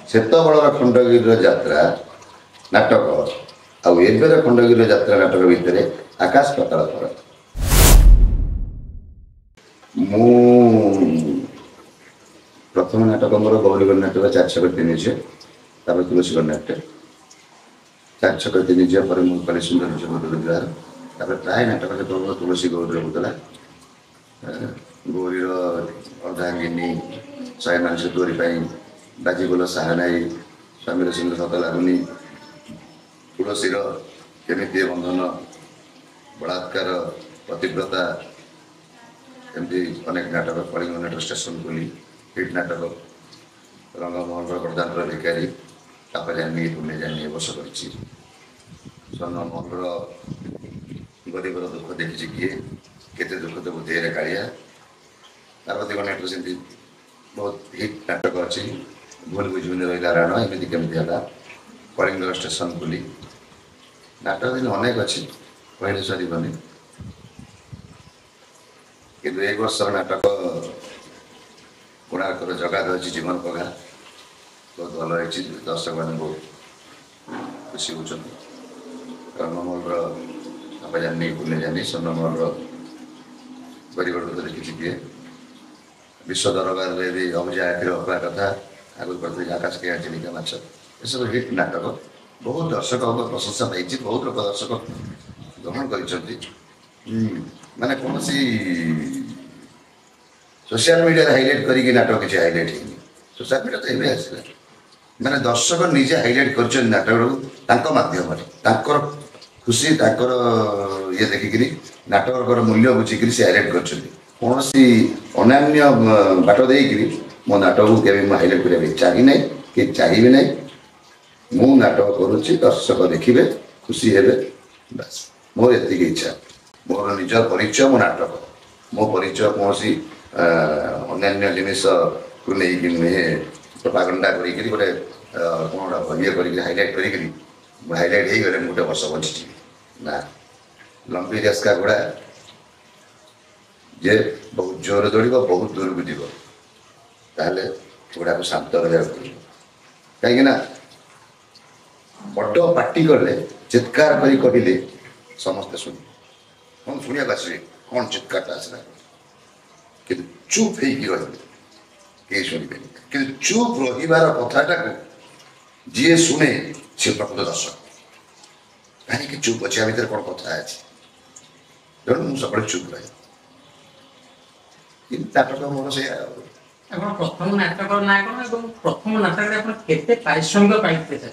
ସେତେବେଳର ଖଣ୍ଡଗିରିର ଯାତ୍ରା ନାଟକ ଆଉ ଏବେର ଖଣ୍ଡଗିରିର ଯାତ୍ରା ନାଟକ ଭିତରେ ଆକାଶ ପାତାଳ ଫରକ। ମୁଁ ପ୍ରଥମ ନାଟକ ମୋର ଗୌରୀଗଣ ନାଟକ 4 ଛକ 3 ଝିଅ, ତାପରେ ତୁଳସୀଗଣ ନାଟ୍ୟ 4 ଛକ 3 ଝିଅ ପରେ ମୁଁ କଲି ସୁନ୍ଦର ଝିଅ ବିହାର, ତାପରେ ପ୍ରାୟ ନାଟକ ଯେତେବେଳେ ତୁଳସୀ ଗୌରୀର ହେଉଥିଲା ଗୌରୀର ଅର୍ଦ୍ଧାଙ୍ଗିନୀ ଶୟନାଂଶ ଗୌରୀ ପାଇଁ ବାଜିବୋଲ ସାହାନାଇ ସ୍ୱାମୀର ସିଂହ ସତ ଲାଗୁନି, ତୁଳସୀର କେମିତି ବନ୍ଧନ, ବଳାତ୍କାର, ପତିବ୍ରତା, ଏମିତି ଅନେକ ନାଟକ, କଳିଙ୍ଗ ନାଟକ ଷ୍ଟେସନ ବୋଲି ହିଟ୍ ନାଟକ, ରଙ୍ଗମୋହନର ପ୍ରଧାନର ଭିକାରୀ ତାପରେ ଜାନି ପୁଣ୍ୟ ଜାନି ବର୍ଷ କରିଛି, ସ୍ୱର୍ଣ୍ଣମୋହନର ଗରିବର ଦୁଃଖ ଦେଖିଛି କିଏ, କେତେ ଦୁଃଖ ତ ବୁଦ୍ଧିରେ କାଳିଆ, ପାର୍ବତୀଙ୍କ ନାଟକ ସେମିତି ବହୁତ ହିଟ୍ ନାଟକ ଅଛି, ଭୁଲ ବୁଝୁନି ରହିଲା ରାଣ, ଏମିତି କେମିତି ହେଲା, କଳିଙ୍ଗ ଷ୍ଟେସନ ବୋଲି ନାଟକ ଦିନ ଅନେକ ଅଛି, କହିଲେ ସରିବନି। କିନ୍ତୁ ଏ ବର୍ଷର ନାଟକ କୋଣାର୍କର ଜଗା ଧରିଛି ଜୀବନ ପଘା ବହୁତ ଭଲ ହେଇଛି, ଦର୍ଶକମାନେ ବହୁତ ଖୁସି ହେଉଛନ୍ତି। ରଙ୍ଗମୋହନର ବାପା ଜାନି ପୁଣ୍ୟ ଜାନି, ସ୍ୱର୍ଣ୍ଣମୋହନର ଗରିବ ଦୁଃଖ ଦେଖିଛି କିଏ, ବିଶ୍ୱ ଦରବାରରେ ବି ଅବୁଝା ଆଖିର ଅପରା କଥା, ଆଗରୁ କରିଥିଲି ଆକାଶ କେହା ଚିଲିକା ମାଛ, ଏସବୁ ହିଟ୍ ନାଟକ ବହୁତ ଦର୍ଶକଙ୍କ ପ୍ରଶଂସା ପାଇଛି, ବହୁତ ଲୋକ ଦର୍ଶକ ଗ୍ରହଣ କରିଛନ୍ତି। ମାନେ କୌଣସି ସୋସିଆଲ ମିଡ଼ିଆରେ ହାଇଲାଇଟ୍ କରିକି ନାଟକ କିଛି ହାଇଲାଇଟ୍ ହେଇନି, ସୋସିଆଲ ମିଡ଼ିଆ ତ ଏବେ ଆସିଲା, ମାନେ ଦର୍ଶକ ନିଜେ ହାଇଲାଇଟ୍ କରିଛନ୍ତି ନାଟକକୁ ତାଙ୍କ ମାଧ୍ୟମରେ, ତାଙ୍କର ଖୁସି ତାଙ୍କର ଇଏ ଦେଖିକିରି ନାଟକର ମୂଲ୍ୟ ବୁଝିକିରି ସେ ହାଇଲାଇଟ୍ କରିଛନ୍ତି। କୌଣସି ଅନ୍ୟାନ୍ୟ ବାଟ ଦେଇକିରି ମୋ ନାଟକକୁ କେବେ ମୁଁ ହାଇଲାଇଟ୍ କରିବା ପାଇଁ ଚାହିଁ ନାହିଁ କି ଚାହିଁବି ନାହିଁ। ମୁଁ ନାଟକ କରୁଛି, ଦର୍ଶକ ଦେଖିବେ, ଖୁସି ହେବେ, ବାସ୍ ମୋର ଏତିକି ଇଚ୍ଛା। ମୋର ନିଜ ପରିଚୟ ମୋ ନାଟକ, ମୋ ପରିଚୟ କୌଣସି ଅନ୍ୟାନ୍ୟ ଜିନିଷକୁ ନେଇକି ନୁହେଁ, ପ୍ରୋପାଗାଣ୍ଡା କରିକିରି ଗୋଟେ କ'ଣ ଇଏ କରିକି ହାଇଲାଇଟ୍ କରିକିରି ମୁଁ ହାଇଲାଇଟ୍ ହେଇଗଲେ ମୁଁ ଗୋଟେ ବର୍ଷ ବଞ୍ଚିଯିବି ନା। ଲମ୍ବି ରେସ୍କା ଘୋଡ଼ା ଯେ ବହୁତ ଜୋରରେ ଦୌଡ଼ିବ, ବହୁତ ଦୂରକୁ ଯିବ, ତାହେଲେ ଘୋଡ଼ାକୁ ଶାନ୍ତ ରହିବାକୁ ପଡ଼ିବ। କାହିଁକିନା ବଡ଼ ପାଟି କଲେ ଚିତ୍କାର କରି କହିଲେ ସମସ୍ତେ ଶୁଣିବେ, କ'ଣ ଶୁଣିବାକୁ ଆସିବେ, କ'ଣ ଚିତ୍କାରଟା ଆସିଲା, କିନ୍ତୁ ଚୁପ୍ ହେଇକି ରହିବେ କେହି ଶୁଣିବେନି। କିନ୍ତୁ ଚୁପ୍ ରହିବାର କଥାଟାକୁ ଯିଏ ଶୁଣେ ସେ ପ୍ରକୃତ ଦର୍ଶକ। କାହିଁକି ଚୁପ୍ ଅଛି, ଆ ଭିତରେ କ'ଣ କଥା ଅଛି, ତେଣୁ ମୁଁ ସବୁବେଳେ ଚୁପ୍ ରହେ। କିନ୍ତୁ ନାଟକ ମୋର ସେଇଆ ଆଉ। ଆପଣ ପ୍ରଥମ ନାଟକର ନାଁ କ'ଣ ଏବଂ ପ୍ରଥମ ନାଟକରେ ଆପଣ କେତେ ପାରିଶ୍ରମିକ ପାଇଥିଲେ?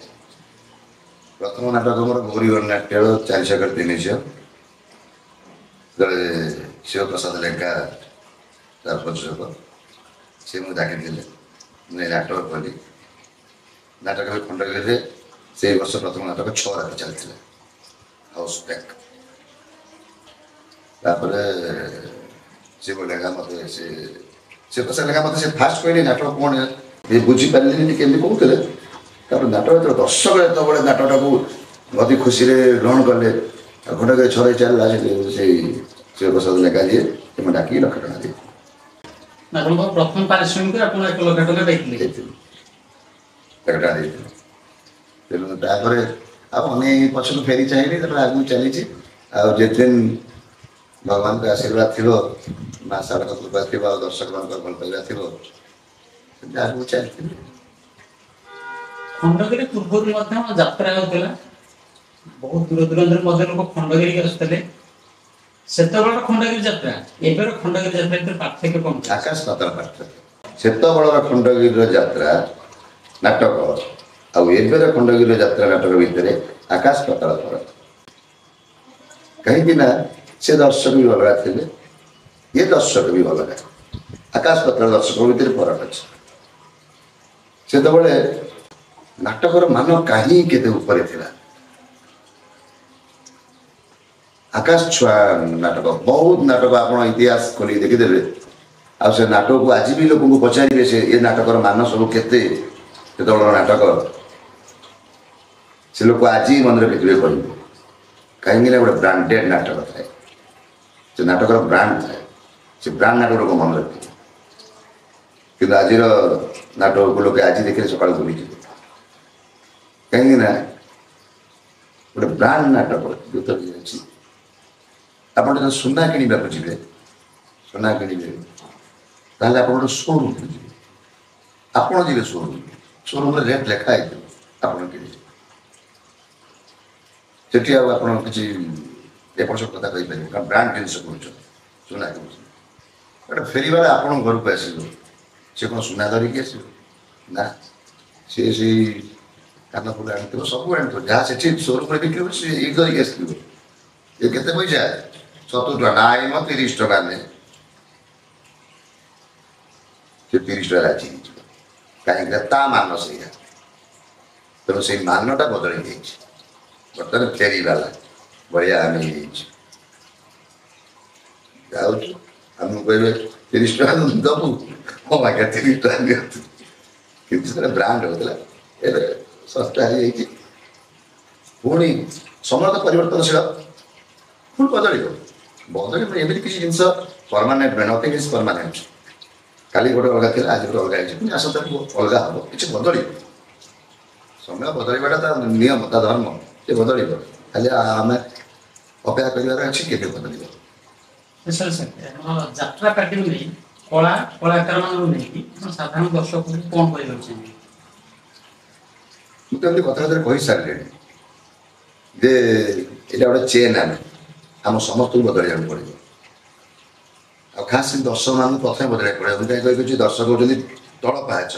ପ୍ରଥମ ନାଟକ ମୋର ଗୌରୀଗଣ ନାଟ୍ୟ 4 ଛକ 3 ଝିଅ, ଯେତେବେଳେ ଶିବପ୍ରସାଦ ଲେଙ୍କା ତାର ପ୍ରଯୋଜକ, ସେ ମୁଁ ଡାକିଥିଲେ, ମୁଁ ଏ ନାଟକ କଲି। ନାଟକ ଖଣ୍ଡଗିରିରେ ସେଇ ବର୍ଷ ପ୍ରଥମ ନାଟକ 6 ରାତି ଚାଲିଥିଲା, ହାଉସ୍ ପ୍ୟାକ୍। ତାପରେ ଶିବ ଲେଖା ମୋତେ ଶିବପ୍ରସାଦ ଲେଖା ମୋତେ ସେ ଫାଷ୍ଟ କହିଲେ ନାଟକ କ'ଣ ବୁଝିପାରିଲିନି କେମିତି କହୁଥିଲେ। ତାପରେ ନାଟକ ଯେତେବେଳେ ଦର୍ଶକ ଯେତେବେଳେ ନାଟକଟାକୁ ଅତି ଖୁସିରେ ଗ୍ରହଣ କଲେ, ଖଣ୍ଡଗିରି 6 ଚାଲିଲା, ସେଇ ଶିବପ୍ରସାଦ ଲେଖା ଯିଏ ମୁଁ ଡାକିକି 1,00,000 ଟଙ୍କା ଦେଇଥିଲି। ଆପଣଙ୍କ ପ୍ରଥମ ପାରିଶ୍ରମିକ ଆପଣ 1,00,000 ଟଙ୍କା ଦେଇଥିଲେ? 1,00,000 ଟଙ୍କା ଦେଇଥିଲି। ତେଣୁ ତାପରେ ଆଉ ଅନେକ ପଛକୁ ଫେରି ଚାହିଁନି, ତାପରେ ଆଗକୁ ଚାଲିଛି। ଆଉ ଯେତେଦିନ ଭଗବାନଙ୍କ ଆଶୀର୍ବାଦ ଥିବ, ମା ଶାରଦାଙ୍କ କୃପା ଥିବ, ଆଉ ଦର୍ଶକମାନଙ୍କର ଭଲ ପାଇବା ଥିବ, ସେମିତି ଆଗକୁ ଚାଲିଥିଲି। ଖଣ୍ଡଗିରି ପୂର୍ବରୁ ମଧ୍ୟ ଯାତ୍ରା ହେଉଥିଲା, ବହୁତ ଦୂର ଦୂରାନ୍ତରୁ ମଧ୍ୟ ଲୋକ ଖଣ୍ଡଗିରିକି ଆସୁଥିଲେ। ସେତେବେଳର ଖଣ୍ଡଗିରି ଯାତ୍ରା ଏବେର ଖଣ୍ଡଗିରି ଯାତ୍ରା ଭିତରେ ପାର୍ଥକ୍ୟ କ'ଣ? ଆକାଶ ପାତାଳ ପାର୍ଥକ୍ୟ। ସେତେବେଳର ଖଣ୍ଡଗିରିର ଯାତ୍ରା ନାଟକ ଆଉ ଏବେର ଖଣ୍ଡଗିରିର ଯାତ୍ରା ନାଟକ ଭିତରେ ଆକାଶ ପାତାଳ ଫରକ। କାହିଁକି ନା ସେ ଦର୍ଶକ ବି ଅଲଗା ଥିଲେ, ଏ ଦର୍ଶକ ବି ଅଲଗା, ଆକାଶ ପାତାଳ ଦର୍ଶକ ଭିତରେ ଫରକ ଅଛି। ସେତେବେଳେ ନାଟକର ମାନ କାହିଁ କେତେ ଉପରେ ଥିଲା। ଆକାଶ ଛୁଆ ନାଟକ, ବହୁତ ନାଟକ ଆପଣ ଇତିହାସ ଖୋଲିକି ଦେଖିଦେବେ, ଆଉ ସେ ନାଟକକୁ ଆଜି ବି ଲୋକଙ୍କୁ ପଚାରିବେ ସେ ଏ ନାଟକର ମାନ ସବୁ କେତେ, ସେତେବେଳର ନାଟକ ସେ ଲୋକ ଆଜି ମନେ ରଖିଥିବେ କହିବେ। କାହିଁକି ନା ଗୋଟେ ବ୍ରାଣ୍ଡେଡ୍ ନାଟକ ଥାଏ, ସେ ନାଟକର ବ୍ରାଣ୍ଡ ଥାଏ, ସେ ବ୍ରାଣ୍ଡ ନାଟକ ଲୋକ ମନେ ରଖିଥିବେ। କିନ୍ତୁ ଆଜିର ନାଟକକୁ ଲୋକେ ଆଜି ଦେଖିଲେ ସକାଳୁ ଭୁଲିଯିବେ। କାହିଁକି ନା ଗୋଟେ ବ୍ରାଣ୍ଡ ନାଟକ ଯୁକ୍ତ ହେଇଯାଇଛି। ଆପଣ ଯଦି ସୁନା କିଣିବାକୁ ଯିବେ, ସୁନା କିଣିବେ, ତାହେଲେ ଆପଣ ଗୋଟେ ସୋରୁମ୍କୁ ଯିବେ। ଆପଣ ଯିବେ ସୋରୁମ୍ରେ ରେଟ୍ ଲେଖା ହେଇଥିବ, ଆପଣ କିଣିବେ। ସେଠି ଆଉ ଆପଣ କିଛି ଏପଟ ସେପଟ କଥା କହିପାରିବେ, କାରଣ ବ୍ରାଣ୍ଡ ଜିନିଷ କରୁଛନ୍ତି, ସୁନା କିଣୁଛନ୍ତି। ଗୋଟେ ଫେରିବାଲା ଆପଣଙ୍କ ଘରକୁ ଆସିବ, ସେ କ'ଣ ସୁନା ଧରିକି ଆସିବ? ନା, ସିଏ ସେଇ କାନଫୁଲ ଆଣିଥିବ, ସବୁ ଆଣିଥିବ, ଯାହା ସେଠି ସୋରୁମ୍ରେ ବିକ୍ରି ହେଉଛି ସେ ଏଇ ଧରିକି ଆସିଥିବ। ଏ କେତେ ପଇସା? 70 ଟଙ୍କା। ନାଇଁ ମ 30 ଟଙ୍କା ନେ। ସେ 30 ଟଙ୍କା ରାଜି ହେଇଯିବ, କାହିଁକିନା ତା ମାନ ସେଇଆ। ତେଣୁ ସେଇ ମାନଟା ବଦଳି ଯାଇଛି। ବର୍ତ୍ତମାନ ଫେରିବାଲା ବଢ଼ିଆ ଆମେ ହେଇଯାଇଛି। ଯାଉଛୁ ଆମକୁ କହିବେ 30 ଟଙ୍କା ଦେବୁ, ହଁ ଆଜ୍ଞା 30 ଟଙ୍କା ଦିଅନ୍ତୁ। କିନ୍ତୁ ସେଟା ବ୍ରାଣ୍ଡ ହେଉଥିଲା, ଏବେ ଶସ୍ତା ହେଇଯାଇଛି। ପୁଣି ସମୟ ତ ପରିବର୍ତ୍ତନଶୀଳ, ପୁଣି ବଦଳିବ। ବଦଳିବ ଏମିତି କିଛି ଜିନିଷ ପରମାନେଣ୍ଟ ନୁହେଁ, ନଥିଙ୍ଗ ଇଜ୍ ପରମାନେଣ୍ଟ। କାଲି ଗୋଟେ ଅଲଗା ଥିଲା, ଆଜି ଗୋଟେ ଅଲଗା ହେଇଛି, ପୁଣି ଆସନ୍ତାକୁ ଅଲଗା ହେବ, କିଛି ବଦଳିବ। ସମୟ ବଦଳିବାଟା ତା ନିୟମ, ତା ଧର୍ମ, ସେ ବଦଳିବ। ଖାଲି ଆମେ ଅପେକ୍ଷା କରିବାର ଅଛି କେବେ ବଦଳିବ। ସାର୍ ଆମର ଯାତ୍ରା ପାର୍ଟିକୁ ନେଇ କଳାକାରମାନଙ୍କୁ ନେଇକି ଆପଣ ସାଧାରଣ ଦର୍ଶକଙ୍କୁ କ'ଣ କହିବାକୁ ଚାହିଁବେ? ମୁଁ ତ ଏମିତି କଥାବାର୍ତ୍ତାରେ କହିସାରିଲିଣି ଯେ ଏଇଟା ଗୋଟେ ଚେନ୍, ଆମ ସମସ୍ତଙ୍କୁ ବଦଳିବାକୁ ପଡ଼ିବ। ଆଉ ଖାସ୍ ଦର୍ଶକମାନଙ୍କୁ ପ୍ରଥମେ ବଦଳିବାକୁ ପଡ଼ିବ। ମୁଁ କାହିଁ କହିଛି ଦର୍ଶକ ହେଉଛନ୍ତି ତଳ ପାହାଚ।